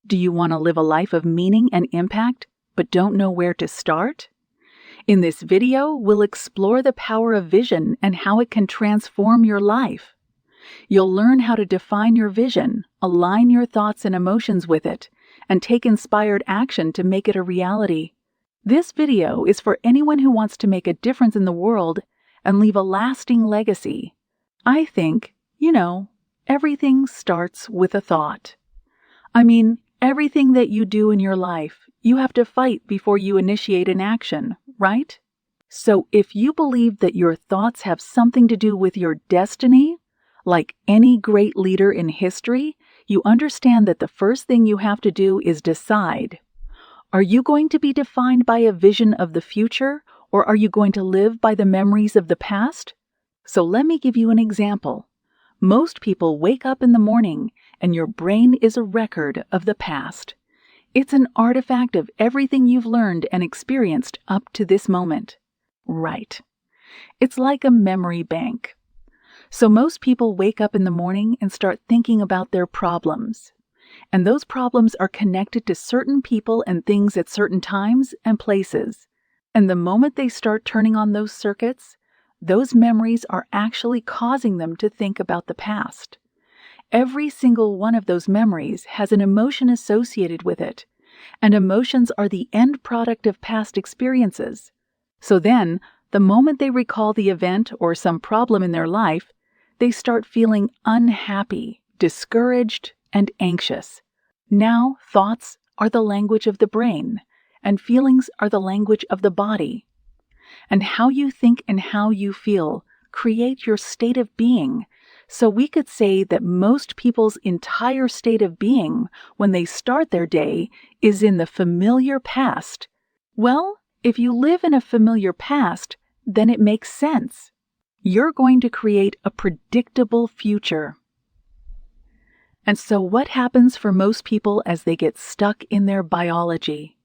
Do you want to live a life of meaning and impact, but don't know where to start? In this video, we'll explore the power of vision and how it can transform your life. You'll learn how to define your vision, align your thoughts and emotions with it, and take inspired action to make it a reality. This video is for anyone who wants to make a difference in the world and leave a lasting legacy. I think, everything starts with a thought. Everything that you do in your life, you have to fight before you initiate an action, right? So if you believe that your thoughts have something to do with your destiny, like any great leader in history, you understand that the first thing you have to do is decide. Are you going to be defined by a vision of the future, or are you going to live by the memories of the past? So let me give you an example. Most people wake up in the morning and your brain is a record of the past. It's an artifact of everything you've learned and experienced up to this moment. Right. It's like a memory bank. So most people wake up in the morning and start thinking about their problems. And those problems are connected to certain people and things at certain times and places. And the moment they start turning on those circuits, those memories are actually causing them to think about the past. Every single one of those memories has an emotion associated with it, and emotions are the end product of past experiences. So then, the moment they recall the event or some problem in their life, they start feeling unhappy, discouraged, and anxious. Now, thoughts are the language of the brain, and feelings are the language of the body. And how you think and how you feel create your state of being. So we could say that most people's entire state of being when they start their day is in the familiar past. Well, if you live in a familiar past, then it makes sense. You're going to create a predictable future. And so what happens for most people as they get stuck in their biology?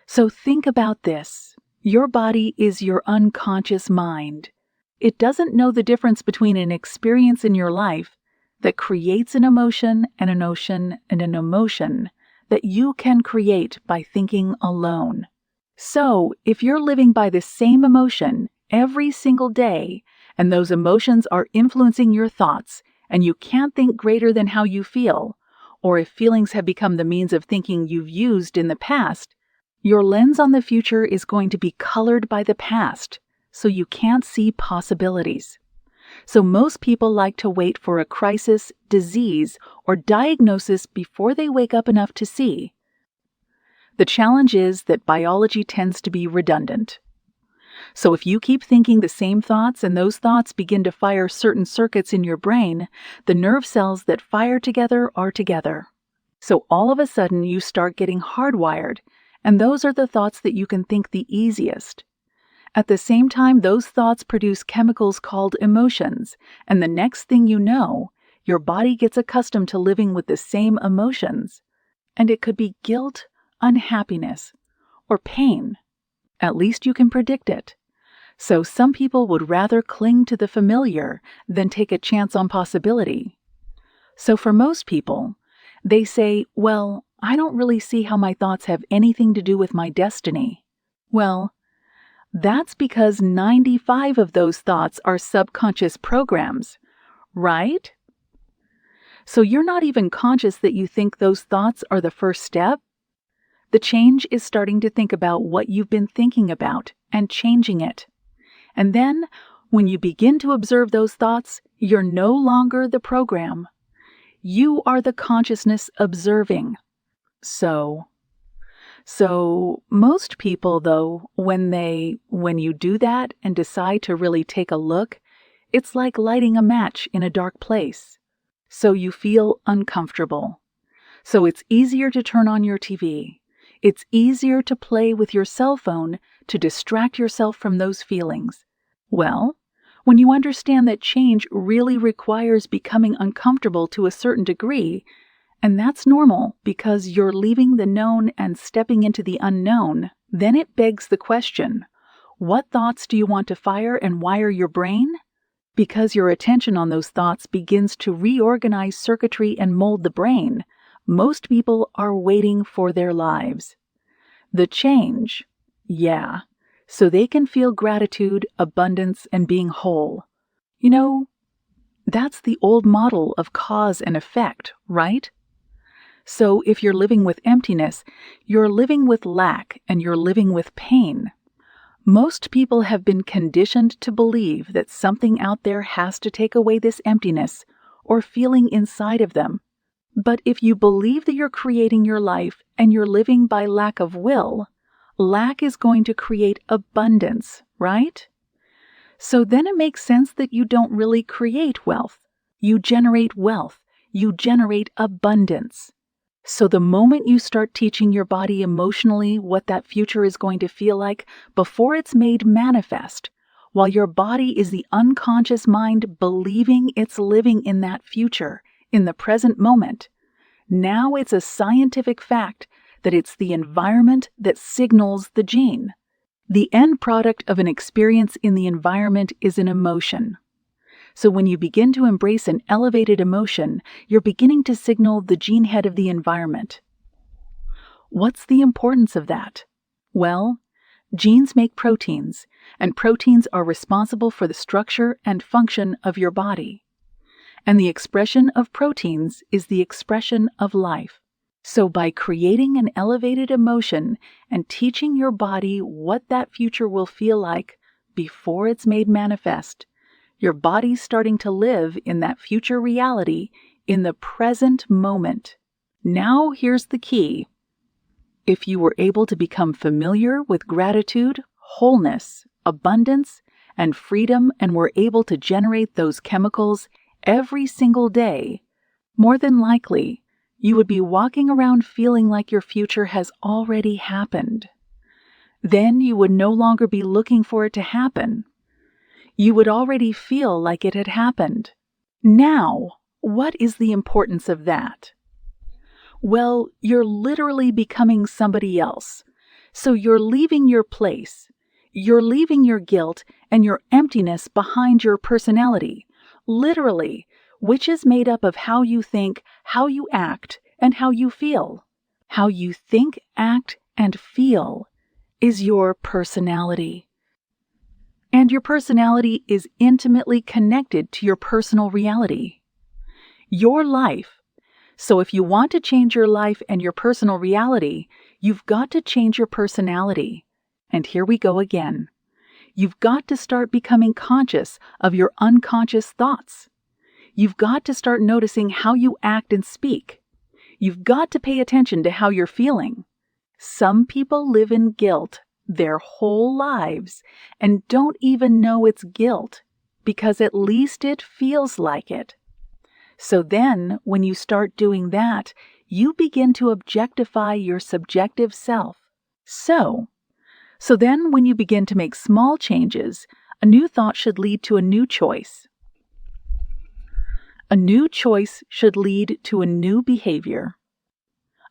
So think about this. Your body is your unconscious mind. It doesn't know the difference between an experience in your life that creates an emotion and an ocean and an emotion that you can create by thinking alone. So, if you're living by the same emotion every single day, and those emotions are influencing your thoughts, and you can't think greater than how you feel, or if feelings have become the means of thinking you've used in the past, your lens on the future is going to be colored by the past, so you can't see possibilities. So most people like to wait for a crisis, disease, or diagnosis before they wake up enough to see. The challenge is that biology tends to be redundant. So if you keep thinking the same thoughts and those thoughts begin to fire certain circuits in your brain, the nerve cells that fire together are together. So all of a sudden you start getting hardwired, and those are the thoughts that you can think the easiest. At the same time, those thoughts produce chemicals called emotions, and the next thing you know, your body gets accustomed to living with the same emotions. And it could be guilt, unhappiness, or pain. At least you can predict it. So some people would rather cling to the familiar than take a chance on possibility. So for most people, they say, well, I don't really see how my thoughts have anything to do with my destiny. Well, that's because 95 of those thoughts are subconscious programs, right? So you're not even conscious that you think those thoughts are the first step. The change is starting to think about what you've been thinking about and changing it. And then, when you begin to observe those thoughts, you're no longer the program. You are the consciousness observing. So most people, though, when you do that and decide to really take a look, it's like lighting a match in a dark place. So you feel uncomfortable. So it's easier to turn on your TV. It's easier to play with your cell phone to distract yourself from those feelings. Well, when you understand that change really requires becoming uncomfortable to a certain degree, and that's normal because you're leaving the known and stepping into the unknown, then it begs the question, what thoughts do you want to fire and wire your brain? Because your attention on those thoughts begins to reorganize circuitry and mold the brain, Most people are waiting for their lives. The change, yeah, so they can feel gratitude, abundance, and being whole. You know, that's the old model of cause and effect, right? So if you're living with emptiness, you're living with lack and you're living with pain. Most people have been conditioned to believe that something out there has to take away this emptiness or feeling inside of them. But if you believe that you're creating your life and you're living by lack of will, lack is going to create abundance, right? So then it makes sense that you don't really create wealth. You generate wealth. You generate abundance. So the moment you start teaching your body emotionally what that future is going to feel like before it's made manifest, while your body is the unconscious mind believing it's living in that future, in the present moment, now it's a scientific fact that it's the environment that signals the gene. The end product of an experience in the environment is an emotion. So when you begin to embrace an elevated emotion, you're beginning to signal the gene head of the environment. What's the importance of that? Well, genes make proteins, and proteins are responsible for the structure and function of your body. And the expression of proteins is the expression of life. So by creating an elevated emotion and teaching your body what that future will feel like before it's made manifest, your body's starting to live in that future reality in the present moment. Now here's the key. If you were able to become familiar with gratitude, wholeness, abundance, and freedom and were able to generate those chemicals every single day, more than likely, you would be walking around feeling like your future has already happened. Then you would no longer be looking for it to happen. You would already feel like it had happened. Now, what is the importance of that? Well, you're literally becoming somebody else. So you're leaving your place. You're leaving your guilt and your emptiness behind your personality, literally, which is made up of how you think, how you act, and how you feel. How you think, act, and feel is your personality. And your personality is intimately connected to your personal reality. Your life. So if you want to change your life and your personal reality, you've got to change your personality. And here we go again. You've got to start becoming conscious of your unconscious thoughts. You've got to start noticing how you act and speak. You've got to pay attention to how you're feeling. Some people live in guilt their whole lives and don't even know it's guilt because at least it feels like it. So then, when you start doing that, you begin to objectify your subjective self. So then when you begin to make small changes, a new thought should lead to a new choice. A new choice should lead to a new behavior.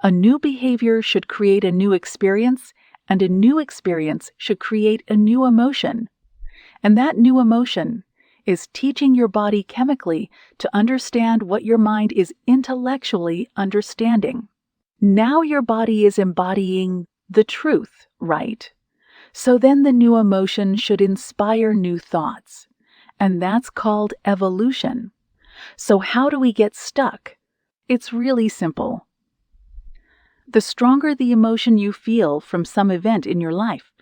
A new behavior should create a new experience, and a new experience should create a new emotion. And that new emotion is teaching your body chemically to understand what your mind is intellectually understanding. Now your body is embodying the truth, right? So then the new emotion should inspire new thoughts. And that's called evolution. So how do we get stuck? It's really simple. The stronger the emotion you feel from some event in your life,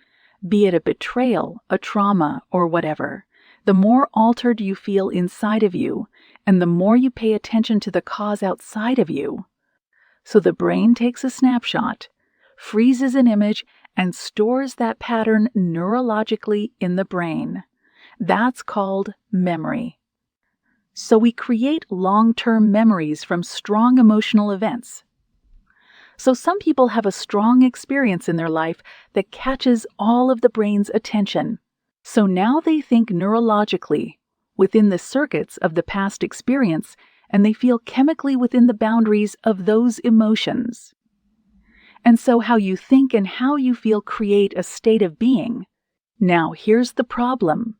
be it a betrayal, a trauma, or whatever, the more altered you feel inside of you, and the more you pay attention to the cause outside of you. So the brain takes a snapshot, freezes an image, and stores that pattern neurologically in the brain. That's called memory. So we create long-term memories from strong emotional events. So some people have a strong experience in their life that catches all of the brain's attention. So now they think neurologically within the circuits of the past experience, and they feel chemically within the boundaries of those emotions. And so how you think and how you feel create a state of being. Now here's the problem.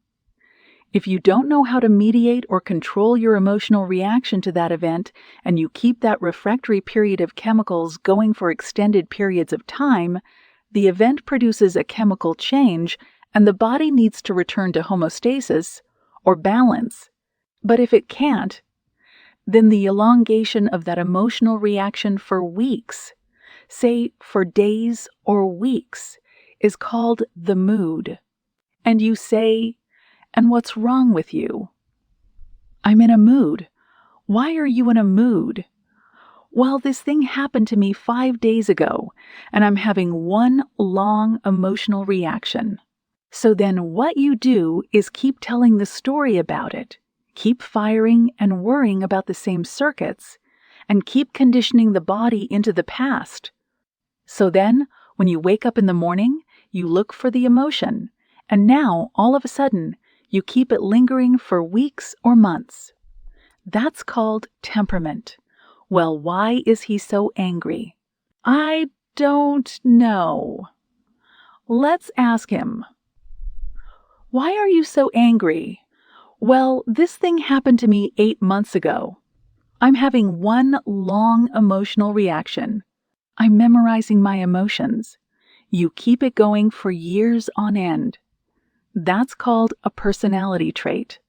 If you don't know how to mediate or control your emotional reaction to that event, and you keep that refractory period of chemicals going for extended periods of time, the event produces a chemical change, and the body needs to return to homeostasis or balance. But if it can't, then the elongation of that emotional reaction for weeks, say for days or weeks, is called the mood. And you say, "And what's wrong with you?" "I'm in a mood." "Why are you in a mood?" "Well, this thing happened to me 5 days ago, and I'm having one long emotional reaction." So then what you do is keep telling the story about it, keep firing and worrying about the same circuits, and keep conditioning the body into the past. So then, when you wake up in the morning, you look for the emotion, and now, all of a sudden, you keep it lingering for weeks or months. That's called temperament. Well, why is he so angry? I don't know. Let's ask him. Why are you so angry? Well, this thing happened to me 8 months ago. I'm having one long emotional reaction. I'm memorizing my emotions. You keep it going for years on end. That's called a personality trait.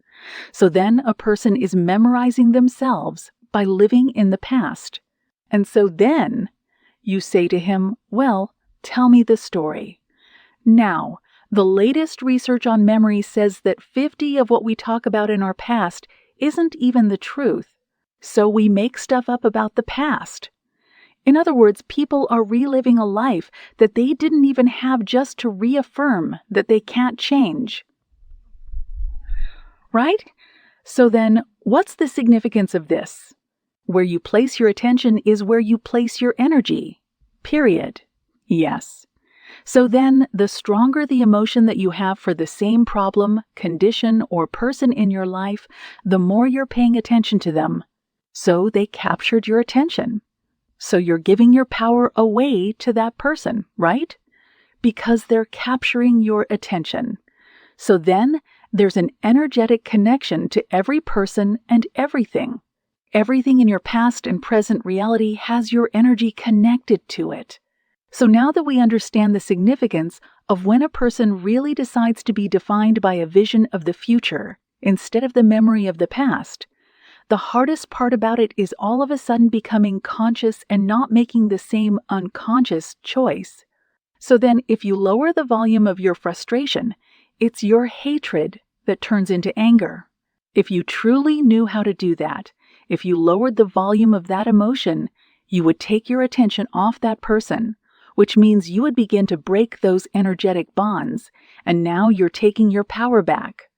So then a person is memorizing themselves by living in the past. And so then you say to him, "Well, tell me the story." Now, the latest research on memory says that 50 of what we talk about in our past isn't even the truth. So we make stuff up about the past. In other words, people are reliving a life that they didn't even have just to reaffirm that they can't change. Right? So then, what's the significance of this? Where you place your attention is where you place your energy. Period. Yes. So then, the stronger the emotion that you have for the same problem, condition, or person in your life, the more you're paying attention to them. So they captured your attention. So you're giving your power away to that person, right? Because they're capturing your attention. So then there's an energetic connection to every person and everything. Everything in your past and present reality has your energy connected to it. So now that we understand the significance of when a person really decides to be defined by a vision of the future instead of the memory of the past, the hardest part about it is all of a sudden becoming conscious and not making the same unconscious choice. So then, if you lower the volume of your frustration, it's your hatred that turns into anger. If you truly knew how to do that, if you lowered the volume of that emotion, you would take your attention off that person, which means you would begin to break those energetic bonds, and now you're taking your power back.